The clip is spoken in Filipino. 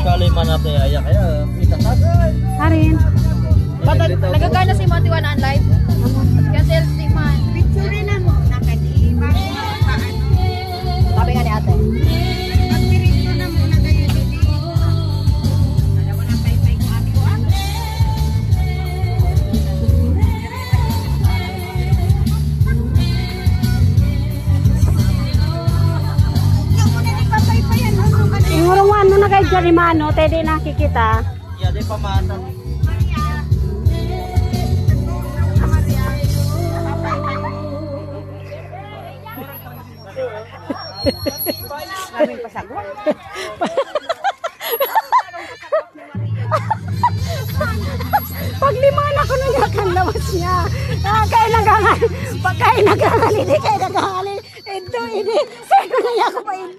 Kali man natin ayak kaya itatag. Harin. Nagagana si Monty One on live. Cancel si man. Picture na mo. Nakadiba. Sabi nga ni ate. Pagpirito na mo na kayo dili. Alam mo na pay-pay ko ako. Yung muna ni papay-payan. Ingurungan mo na kay Jarimano, tayo di nakikita. Ya di pamatan. Maraming pasagot. Pagliman ako nung yakan lawas niya. Kaya nagangal. Pagkain nagangal, hindi kaya nagangal. Ito, hindi. Sa'yo na ako pa ito.